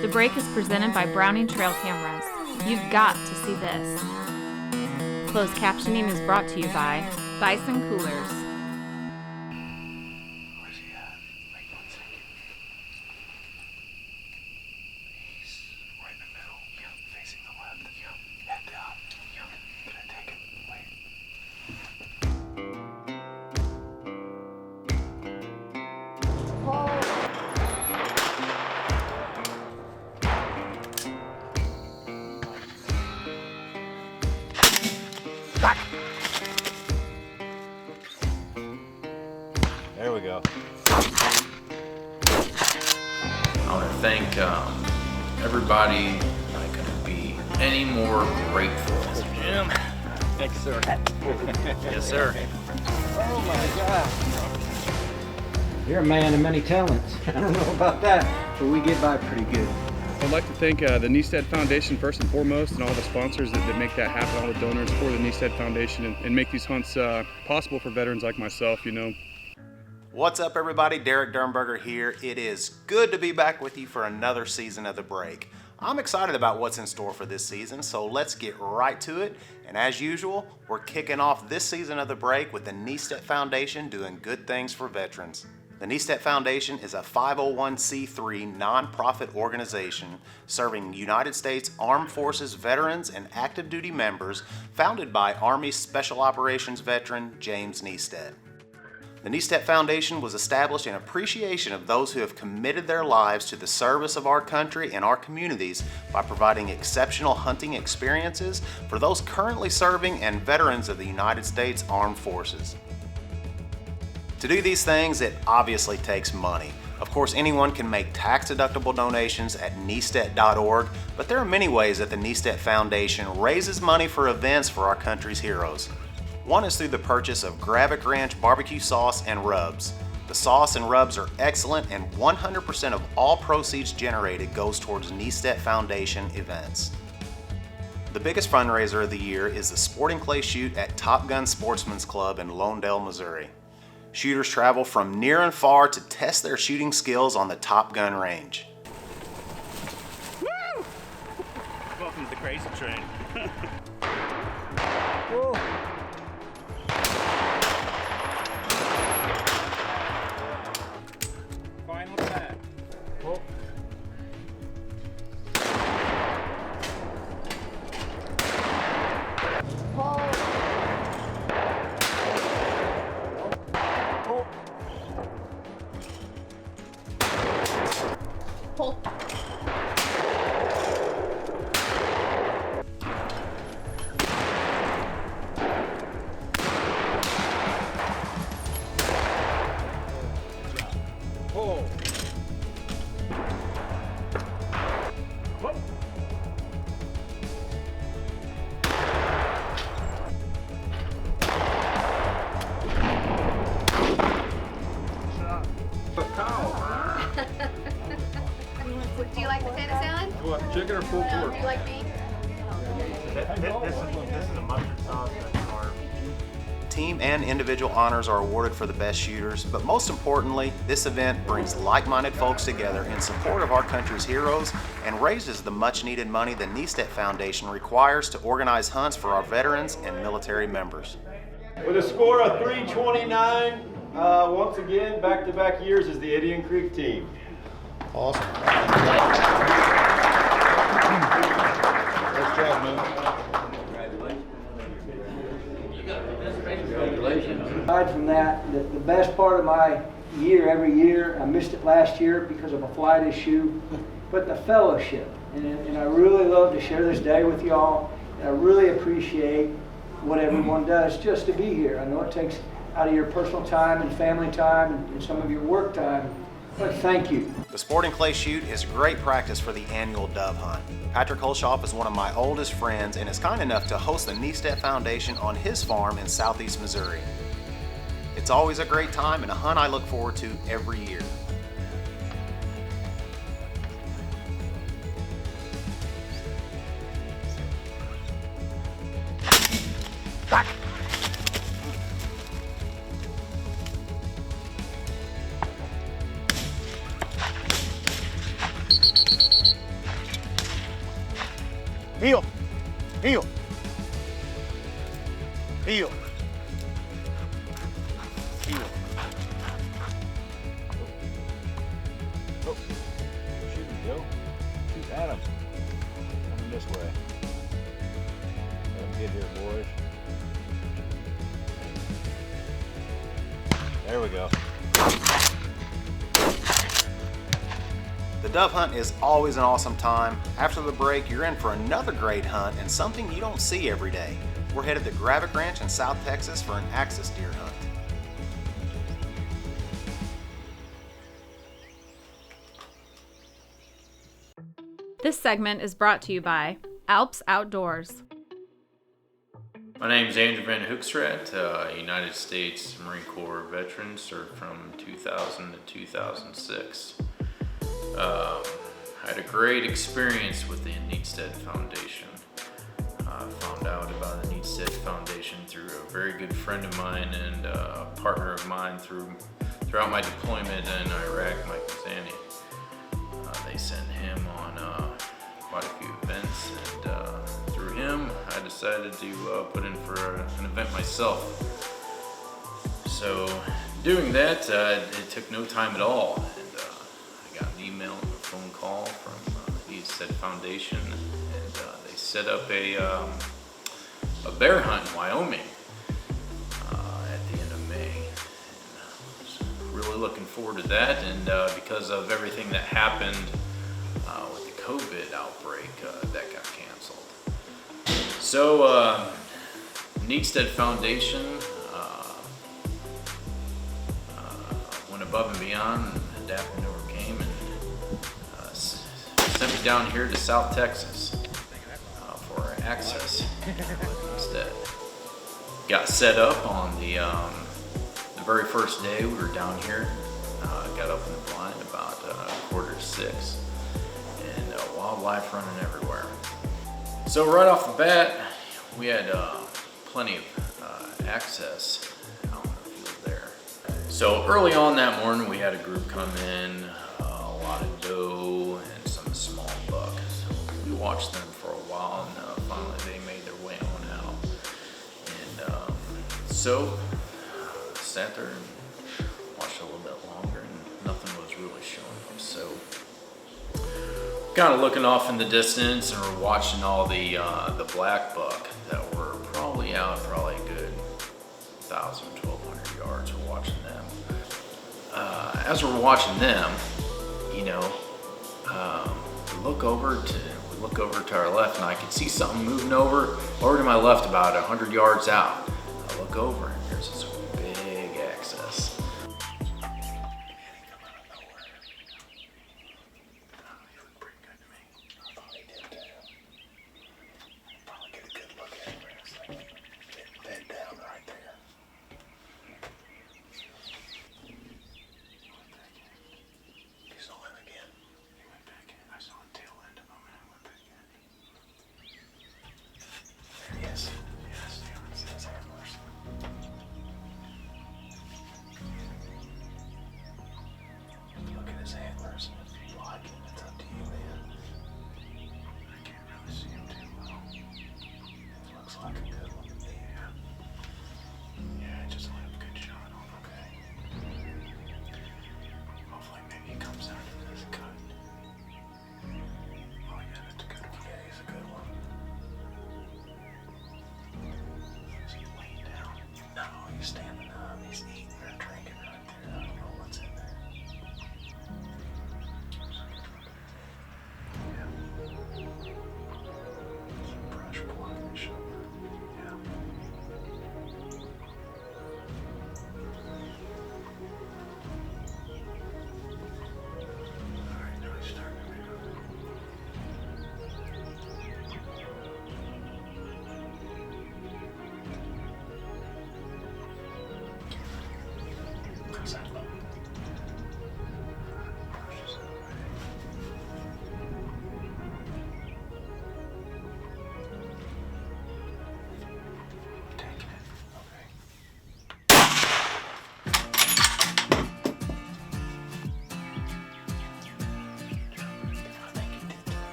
The break is presented by Browning Trail Cameras. You've got to see this. Closed captioning is brought to you by Bison Coolers. Where's he at? Wait 1 second. He's right in the middle. Yep. Facing the left. Yep. Head down. Yep. Can I take it? Wait. Back. There we go. I want to thank everybody. I couldn't be any more grateful. Mr. Jim. Thank you, sir. Yes, sir. Oh my God. You're a man of many talents. I don't know about that, but we get by pretty good. I'd like to thank the Kniestedt Foundation first and foremost, and all the sponsors that make that happen, all the donors for the Kniestedt Foundation, and make these hunts possible for veterans like myself, you know. What's up, everybody? Derek Dernberger here. It is good to be back with you for another season of The Break. I'm excited about what's in store for this season, so let's get right to it. And as usual, we're kicking off this season of The Break with the Kniestedt Foundation doing good things for veterans. The Kniestedt Foundation is a 501c3 nonprofit organization serving United States Armed Forces veterans and active duty members, founded by Army Special Operations veteran James Kniestedt. The Kniestedt Foundation was established in appreciation of those who have committed their lives to the service of our country and our communities by providing exceptional hunting experiences for those currently serving and veterans of the United States Armed Forces. To do these things, it obviously takes money. Of course, anyone can make tax-deductible donations at kniestedt.org, but there are many ways that the Kniestedt Foundation raises money for events for our country's heroes. One is through the purchase of Gravik Ranch barbecue sauce and rubs. The sauce and rubs are excellent, and 100% of all proceeds generated goes towards Kniestedt Foundation events. The biggest fundraiser of the year is the Sporting Clay Shoot at Top Gun Sportsman's Club in Lonedale, Missouri. Shooters travel from near and far to test their shooting skills on the Top Gun range. Woo! Welcome to the crazy train. Whoa. Final attack. Oh. Do you like potato salad? What, chicken or pulled No, pork? do you like beef? This is a mustard sauce and carb. Team and individual honors are awarded for the best shooters, but most importantly, this event brings like-minded folks together in support of our country's heroes and raises the much-needed money the Kniestedt Foundation requires to organize hunts for our veterans and military members. With a score of 329, once again, back-to-back years as the Indian Creek team. Awesome. Nice job, man. Aside from that, the best part of my year, every year, I missed it last year because of a flight issue, but the fellowship. And I really love to share this day with y'all, and I really appreciate what everyone does just to be here. I know it takes out of your personal time and family time and some of your work time, but thank you. The Sporting Clay Shoot is great practice for the annual dove hunt. Patrick Holshoff is one of my oldest friends and is kind enough to host the Kniestedt Foundation on his farm in southeast Missouri. It's always a great time and a hunt I look forward to every year. Back. Heel. Heel. Heel. Heel. Oh. Shoot him, Joe. Shoot at him. Coming this way. Let him get here, boys. There we go. The dove hunt is always an awesome time. After the break, you're in for another great hunt and something you don't see every day. We're headed to Gravik Ranch in South Texas for an axis deer hunt. This segment is brought to you by Alps Outdoors. My name is Andrew Van Hoekstraat, United States Marine Corps veteran, served from 2000 to 2006. I had a great experience with the Kniestedt Foundation. I found out about the Kniestedt Foundation through a very good friend of mine and a partner of mine throughout my deployment in Iraq, Mike Zani. They sent him on quite a few events, and through him I decided to put in for an event myself. So doing that, it took no time at all, and I got an email and a phone call from the Kniestedt Foundation, and they set up a bear hunt in Wyoming at the end of May. And I was really looking forward to that, and because of everything that happened with the COVID outbreak, that got canceled. So Kniestedt Foundation went above and beyond, and adapted and overcame, and sent me down here to South Texas for access instead. Got set up on the very first day we were down here. Got up in the blind about 5:45, and wildlife running everywhere. So right off the bat, we had plenty of access out in the field there. So early on that morning, we had a group come in, a lot of doe and some small buck. So we watched them for a while, and finally they made their way on out. And so sat there and watched a little bit longer, and nothing was really showing up. So kind of looking off in the distance, and we're watching all the black buck that were probably out a good 1,000, 1,200 yards. We're watching them. As we're watching them, you know, we look over to our left, and I could see something moving over to my left about 100 yards out. I look over, and there's this big access.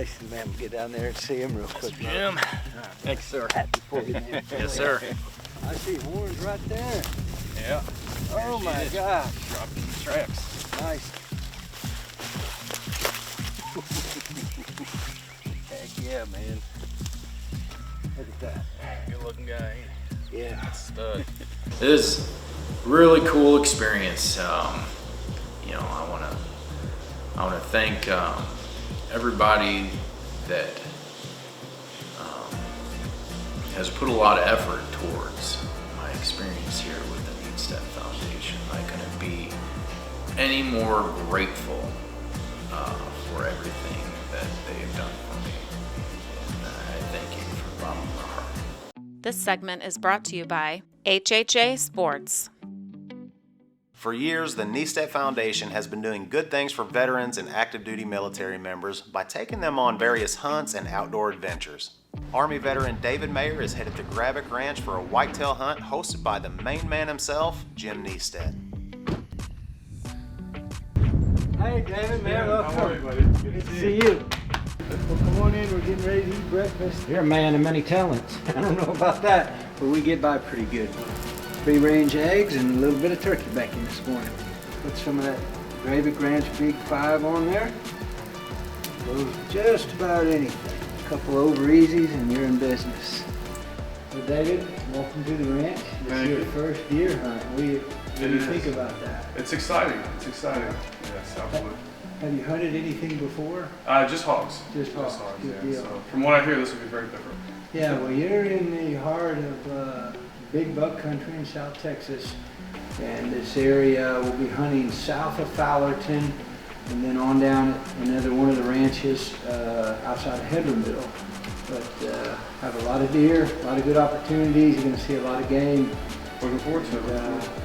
Listen, man, we'll get down there and see him real quick. Jim. Thanks, sir. Yes, sir. I see horns right there. Yeah. Oh my gosh. Dropping the tracks. Nice. Heck yeah, man. Look at that. Good looking guy. Yeah. Stud. It is a really cool experience. You know, I want to thank everybody that has put a lot of effort towards my experience here with the Kniestedt Foundation. I couldn't be any more grateful for everything that they have done for me. And I thank you from the bottom of my heart. This segment is brought to you by HHA Sports. For years, the Kniestedt Foundation has been doing good things for veterans and active duty military members by taking them on various hunts and outdoor adventures. Army veteran David Mayer is headed to Gravick Ranch for a whitetail hunt hosted by the main man himself, Jim Kniestedt. Hey, David, man, welcome. How are you, buddy? Good to see you. Well, come on in. We're getting ready to eat breakfast. You're a man of many talents. I don't know about that, but we get by pretty good. Free-range eggs and a little bit of turkey bacon this morning. Put some of that Gravick Ranch Big 5 on there. Goes just about anything. A couple over easies and you're in business. So David, welcome to the ranch. This is your first deer hunt. What do you think about that? It's exciting. It's exciting. Yes, absolutely. Have you hunted anything before? Just hogs. Just hogs. Good Yeah. deal. So from what I hear, this will be very different. Yeah, well, you're in the heart of big buck country in South Texas, and this area will be hunting south of Fowlerton and then on down another one of the ranches outside of Hedronville. But have a lot of deer, a lot of good opportunities. You're going to see a lot of game. Looking forward to it.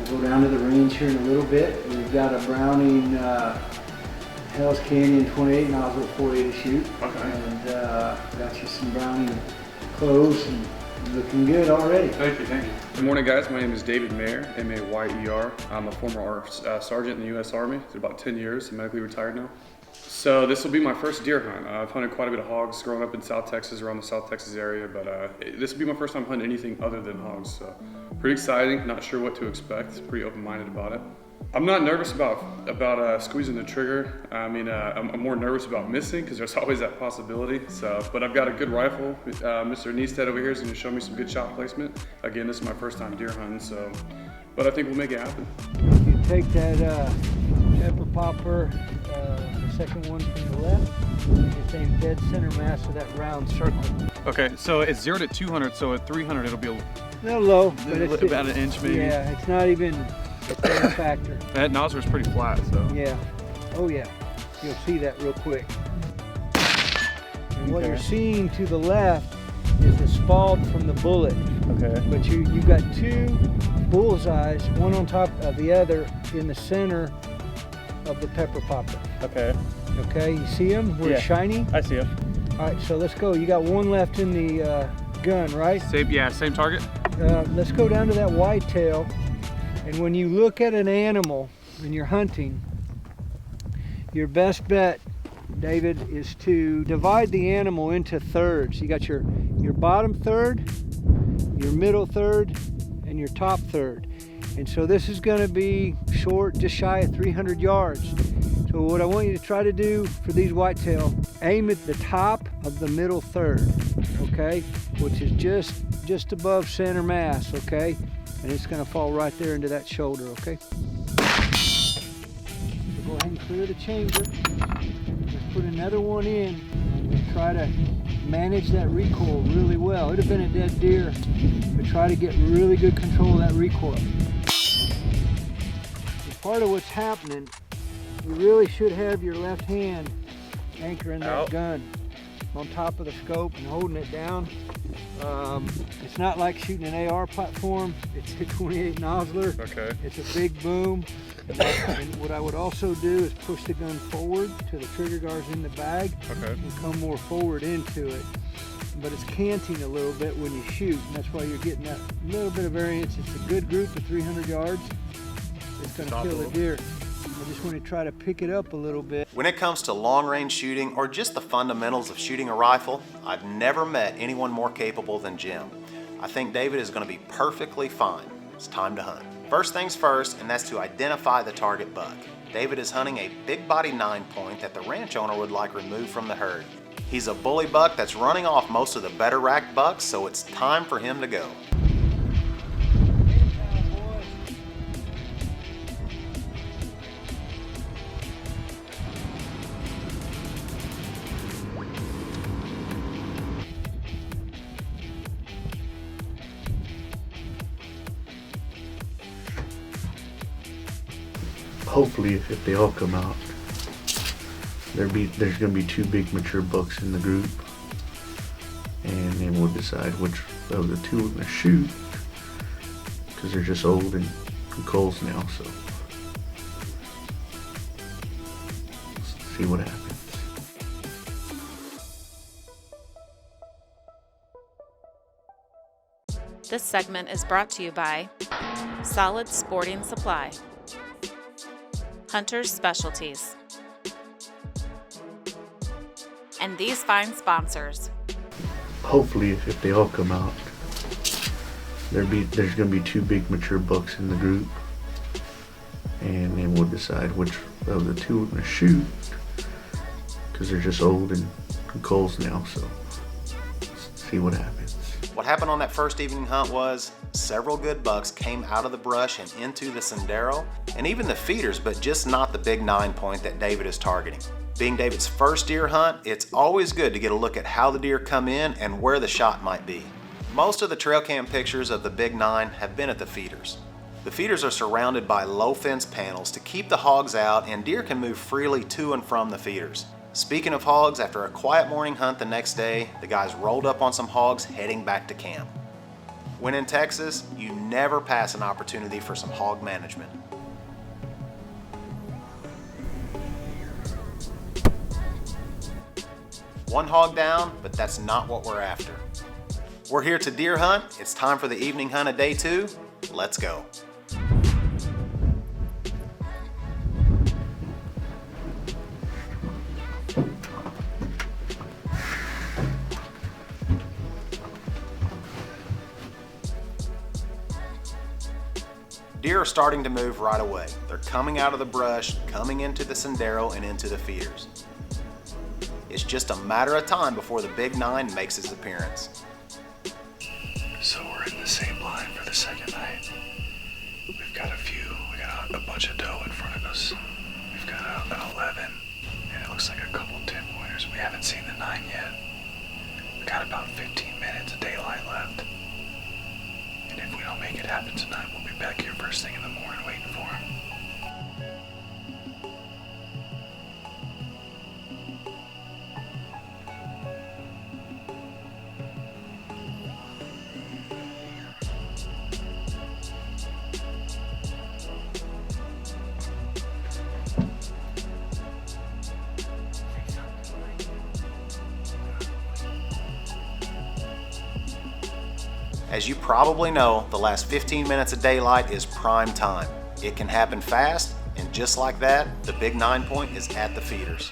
We'll go down to the range here in a little bit. We've got a Browning Hell's Canyon 28 nozzle 40 to shoot. Okay. And got you some Browning clothes and looking good already. Thank you, thank you. Good morning, guys. My name is David Mayer, M-A-Y-E-R. I'm a former sergeant in the U.S. Army. It's about 10 years. I'm medically retired now. So this will be my first deer hunt. I've hunted quite a bit of hogs growing up in South Texas, around the South Texas area, but this will be my first time hunting anything other than hogs. So pretty exciting. Not sure what to expect. Pretty open-minded about it. I'm not nervous about squeezing the trigger. I mean, I'm more nervous about missing because there's always that possibility. So, but I've got a good rifle. Mr. Kniestedt over here is going to show me some good shot placement. Again, this is my first time deer hunting, so, but I think we'll make it happen. You take that pepper popper, the second one from the left, just aim dead center mass of that round circle. Okay, so it's 0 to 200, so at 300 it'll be A little low, but it's about an inch maybe. Yeah, it's not even a factor. That nozzle is pretty flat, so. Yeah. Oh yeah. You'll see that real quick. And what you're seeing to the left is the spald from the bullet. Okay. But you got two bullseyes, one on top of the other in the center of the pepper popper. Okay. Okay, you see them? Where it's shiny? I see him. All right, so let's go. You got one left in the gun, right? Same target? Let's go down to that whitetail. And when you look at an animal and you're hunting, your best bet, David, is to divide the animal into thirds. You got your bottom third, your middle third, and your top third. And so this is going to be short, just shy of 300 yards. So what I want you to try to do for these whitetail, aim at the top of the middle third, okay? Which is just above center mass, okay? And it's going to fall right there into that shoulder, okay? So go ahead and clear the chamber. Let's put another one in and try to manage that recoil really well. It would have been a dead deer, but try to get really good control of that recoil. And part of what's happening, you really should have your left hand anchoring that gun on top of the scope and holding it down. It's not like shooting an AR platform. It's a 28 nozzler. Okay. It's a big boom. And what I would also do is push the gun forward to the trigger guards in the bag. Okay. And come more forward into it. But it's canting a little bit when you shoot, and that's why you're getting that little bit of variance. It's a good group of 300 yards. It's going to kill the deer. I just want to try to pick it up a little bit. When it comes to long-range shooting or just the fundamentals of shooting a rifle, I've never met anyone more capable than Jim. I think David is going to be perfectly fine. It's time to hunt. First things first, and that's to identify the target buck. David is hunting a big body 9-point that the ranch owner would like removed from the herd. He's a bully buck that's running off most of the better racked bucks, so it's time for him to go. Hopefully, if they all come out, there's going to be 2 big mature bucks in the group, and then we'll decide which of the 2 we're going to shoot, because they're just old and culls now, so let's see what happens. This segment is brought to you by Solid Sporting Supply, Hunter's Specialties, and these fine sponsors. Hopefully, if they all come out, there's going to be 2 big mature bucks in the group, and then we'll decide which of the 2 we're going to shoot, because they're just old and culls now, so let's see what happens. What happened on that first evening hunt was several good bucks came out of the brush and into the sendero, and even the feeders, but just not the big 9-point that David is targeting. Being David's first deer hunt, it's always good to get a look at how the deer come in and where the shot might be. Most of the trail cam pictures of the big 9 have been at the feeders. The feeders are surrounded by low fence panels to keep the hogs out, and deer can move freely to and from the feeders. Speaking of hogs, after a quiet morning hunt the next day, the guys rolled up on some hogs heading back to camp. When in Texas, you never pass an opportunity for some hog management. One hog down, but that's not what we're after. We're here to deer hunt. It's time for the evening hunt of day 2. Let's go. Deer are starting to move right away. They're coming out of the brush, coming into the sendero and into the feeders. It's just a matter of time before the big 9 makes his appearance. So we're in the same line for the second night. We've got a bunch of doe in front of us. We've got an 11, and it looks like a couple 10-pointers. We haven't seen the 9 yet. We've got about 15 minutes of daylight left. And if we don't make it happen tonight, we'll be back here first thing in the morning waiting for him. As you probably know, the last 15 minutes of daylight is prime time. It can happen fast, and just like that, the big 9-point is at the feeders.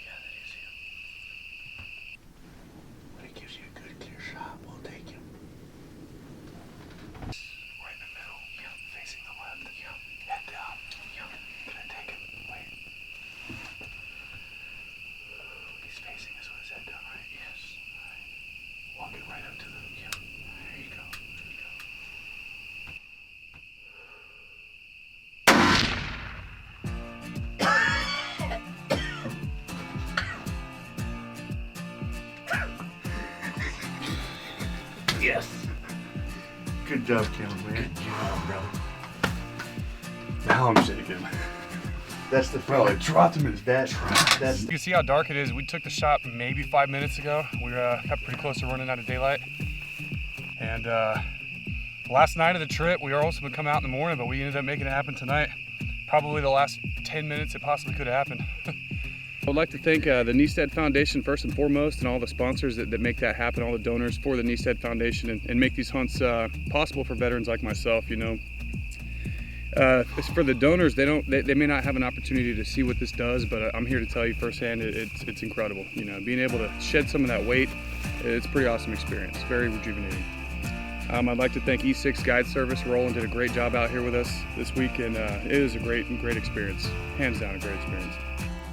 Yeah, that is him. When it gives you a good clear shot, we'll take him. Right in the middle. Yeah, facing the left. Yeah, head down. Yeah, gonna take him. Wait. He's facing us with his head down, right? Yes. All right. Walk it right up to the, yeah, there you go. Yes. Good job, cameraman. Good job, brother. Now I'm shaking. That's the fellow. Dropped him in his bed. That's You can see how dark it is. We took the shot maybe 5 minutes ago. We got pretty close to running out of daylight. And last night of the trip, we were also going to come out in the morning, but we ended up making it happen tonight. Probably the last 10 minutes it possibly could have happened. I would like to thank the Kniestedt Foundation first and foremost, and all the sponsors that make that happen, all the donors for the Kniestedt Foundation, and make these hunts possible for veterans like myself, you know. For the donors, they may not have an opportunity to see what this does, but I'm here to tell you firsthand, it's incredible. You know, being able to shed some of that weight, it's a pretty awesome experience, very rejuvenating. I'd like to thank E6 Guide Service. Roland did a great job out here with us this week, and it is a great experience. Hands down, a great experience.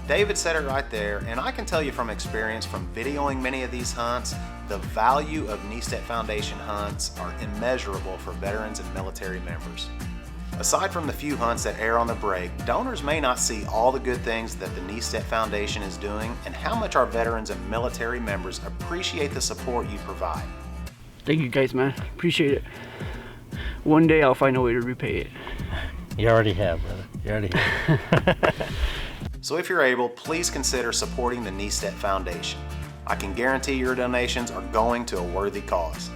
David said it right there, and I can tell you from experience from videoing many of these hunts, the value of Kniestedt Foundation hunts are immeasurable for veterans and military members. Aside from the few hunts that air on the break, donors may not see all the good things that the Kniestedt Foundation is doing and how much our veterans and military members appreciate the support you provide. Thank you guys, man. Appreciate it. One day I'll find a way to repay it. You already have, brother. You already have. So if you're able, please consider supporting the Kniestedt Foundation. I can guarantee your donations are going to a worthy cause.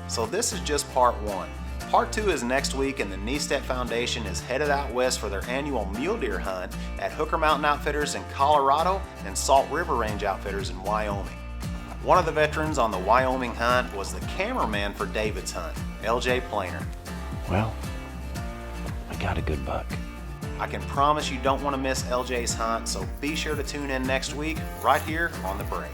So this is just part one. Part two is next week, and the Kniestedt Foundation is headed out west for their annual mule deer hunt at Hooker Mountain Outfitters in Colorado and Salt River Range Outfitters in Wyoming. One of the veterans on the Wyoming hunt was the cameraman for David's hunt, LJ Planer. Well, I got a good buck. I can promise you don't want to miss LJ's hunt, so be sure to tune in next week right here on The Break.